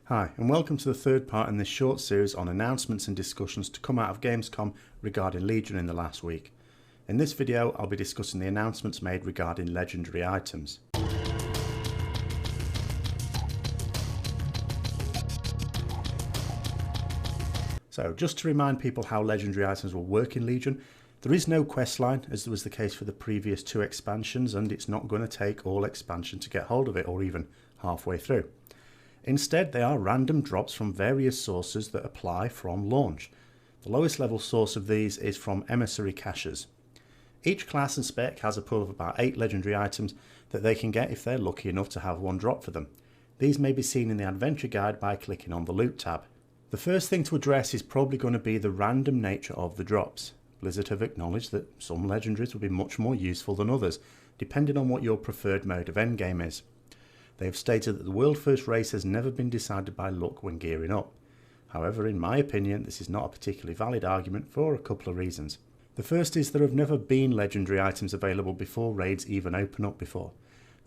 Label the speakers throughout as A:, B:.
A: Hi, and welcome to the third part in this short series on announcements and discussions to come out of Gamescom regarding Legion in the last week. In this video, I'll be discussing the announcements made regarding legendary items. So, just to remind people how legendary items will work in Legion, there is no questline, as there was the case for the previous two expansions, and it's not going to take all expansion to get hold of it, or even halfway through. Instead, they are random drops from various sources that apply from launch. The lowest level source of these is from emissary caches. Each class and spec has a pool of about 8 legendary items that they can get if they're lucky enough to have one drop for them. These may be seen in the adventure guide by clicking on the loot tab. The first thing to address is probably going to be the random nature of the drops. Blizzard have acknowledged that some legendaries will be much more useful than others, depending on what your preferred mode of endgame is. They have stated that the world first race has never been decided by luck when gearing up. However, in my opinion, this is not a particularly valid argument for a couple of reasons. The first is there have never been legendary items available before raids even open up before.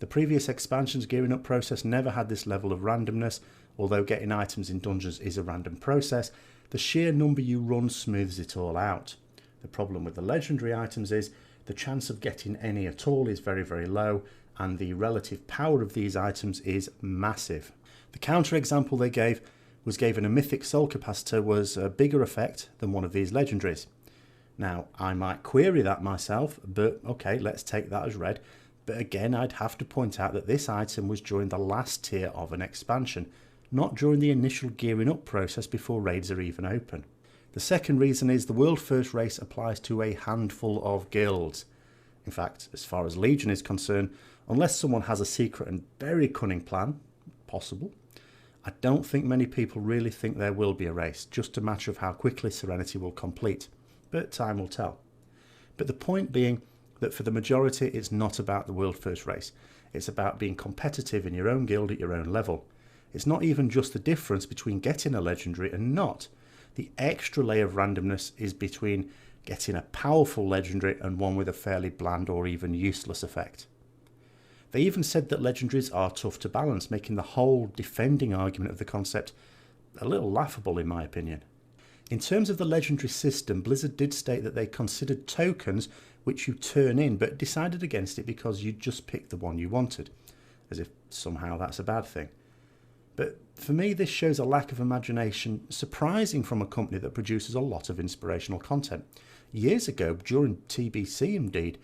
A: The previous expansion's gearing up process never had this level of randomness. Although getting items in dungeons is a random process, the sheer number you run smooths it all out. The problem with the legendary items is the chance of getting any at all is very, very low, and the relative power of these items is massive. The counter example they gave was given a mythic soul capacitor was a bigger effect than one of these legendaries. Now, I might query that myself, but okay, let's take that as read. But again, I'd have to point out that this item was during the last tier of an expansion, not during the initial gearing up process before raids are even open. The second reason is the world first race applies to a handful of guilds. In fact, as far as Legion is concerned, unless someone has a secret and very cunning plan, possible, I don't think many people really think there will be a race, just a matter of how quickly Serenity will complete. But time will tell. But the point being that for the majority, it's not about the world first race. It's about being competitive in your own guild at your own level. It's not even just the difference between getting a legendary and not. The extra layer of randomness is between getting a powerful legendary and one with a fairly bland or even useless effect. They even said that legendaries are tough to balance, making the whole defending argument of the concept a little laughable in my opinion. In terms of the legendary system, Blizzard did state that they considered tokens which you turn in, but decided against it because you just picked the one you wanted, as if somehow that's a bad thing. But for me, this shows a lack of imagination surprising from a company that produces a lot of inspirational content. Years ago, during TBC indeed,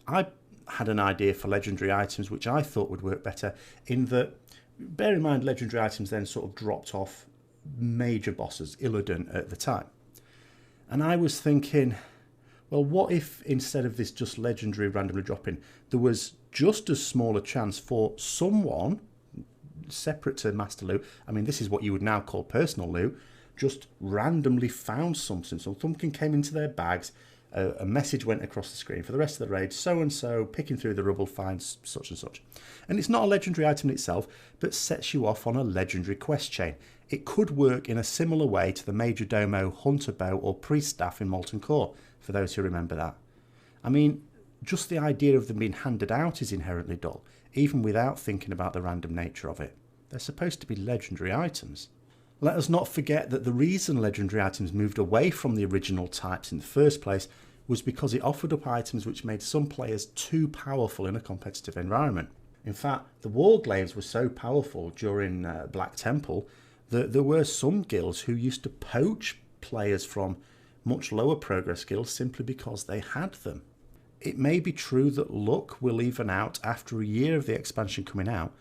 A: I had an idea for legendary items which I thought would work better, in that, bear in mind, legendary items then sort of dropped off major bosses, Illidan at the time. And I was thinking, well, what if instead of this just legendary randomly dropping, there was just as small a chance for someone separate to master loot, I mean, this is what you would now call personal loot, just randomly found something. So something came into their bags, a message went across the screen for the rest of the raid, so-and-so, picking through the rubble, finds such and such. And it's not a legendary item in itself, but sets you off on a legendary quest chain. It could work in a similar way to the Major Domo, Hunter Bow, or Priest Staff in Molten Core, for those who remember that. I mean, just the idea of them being handed out is inherently dull, even without thinking about the random nature of it. They're supposed to be legendary items. Let us not forget that the reason legendary items moved away from the original types in the first place was because it offered up items which made some players too powerful in a competitive environment. In fact, the Warglaives were so powerful during Black Temple that there were some guilds who used to poach players from much lower progress guilds simply because they had them. It may be true that luck will even out after a year of the expansion coming out,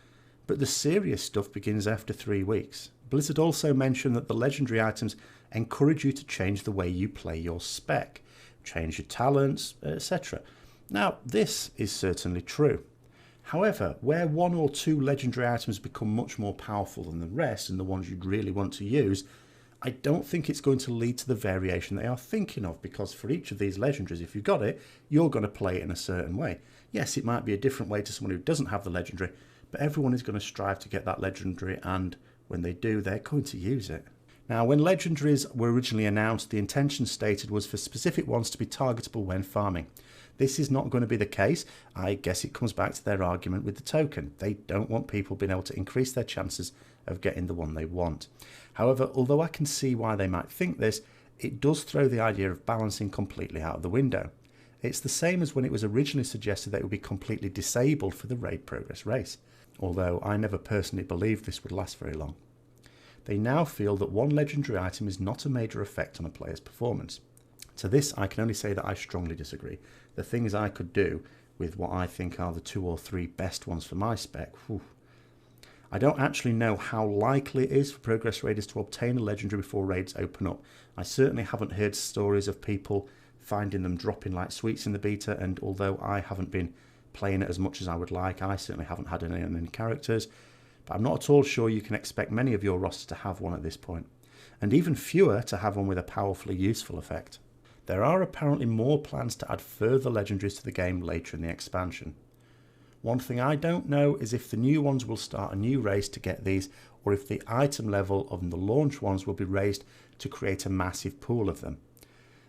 A: but the serious stuff begins after 3 weeks. Blizzard also mentioned that the legendary items encourage you to change the way you play your spec, change your talents, etc. Now, this is certainly true. However, where 1 or 2 legendary items become much more powerful than the rest and the ones you'd really want to use, I don't think it's going to lead to the variation they are thinking of, because for each of these legendaries, if you've got it, you're going to play it in a certain way. Yes, it might be a different way to someone who doesn't have the legendary, but everyone is going to strive to get that legendary, and when they do, they're going to use it. Now, when legendaries were originally announced, the intention stated was for specific ones to be targetable when farming. This is not going to be the case. I guess it comes back to their argument with the token. They don't want people being able to increase their chances of getting the one they want. However, although I can see why they might think this, it does throw the idea of balancing completely out of the window. It's the same as when it was originally suggested that it would be completely disabled for the raid progress race, although I never personally believed this would last very long. They now feel that one legendary item is not a major effect on a player's performance. To this, I can only say that I strongly disagree. The things I could do with what I think are the 2 or 3 best ones for my spec, whew. I don't actually know how likely it is for progress raiders to obtain a legendary before raids open up. I certainly haven't heard stories of people finding them dropping like sweets in the beta, and although I haven't been playing it as much as I would like, I certainly haven't had any characters, but I'm not at all sure you can expect many of your rosters to have one at this point, and even fewer to have one with a powerfully useful effect. There are apparently more plans to add further legendaries to the game later in the expansion. One thing I don't know is if the new ones will start a new race to get these, or if the item level of the launch ones will be raised to create a massive pool of them.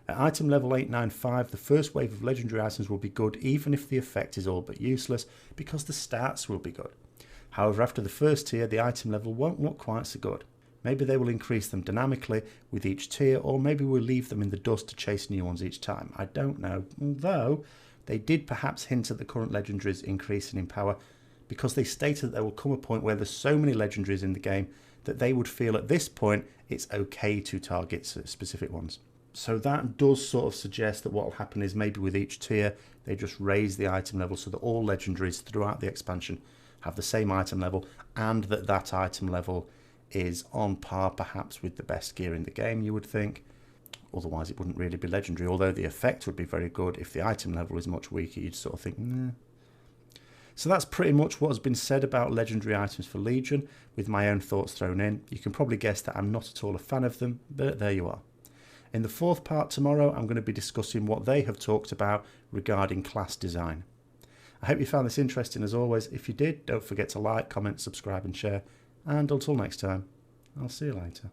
A: At item level 895, the first wave of legendary items will be good even if the effect is all but useless, because the stats will be good. However, after the first tier, the item level won't look quite so good. Maybe they will increase them dynamically with each tier, or maybe we'll leave them in the dust to chase new ones each time. I don't know, although they did perhaps hint at the current legendaries increasing in power, because they stated that there will come a point where there's so many legendaries in the game that they would feel at this point it's okay to target specific ones. So that does sort of suggest that what will happen is maybe with each tier they just raise the item level so that all legendaries throughout the expansion have the same item level, and that item level is on par perhaps with the best gear in the game, you would think. Otherwise it wouldn't really be legendary, although the effect would be very good. If the item level is much weaker, you'd sort of think, nah. So that's pretty much what has been said about legendary items for Legion, with my own thoughts thrown in. You can probably guess that I'm not at all a fan of them, but there you are. In the 4th part tomorrow, I'm going to be discussing what they have talked about regarding class design. I hope you found this interesting as always. If you did, don't forget to like, comment, subscribe and share. And until next time, I'll see you later.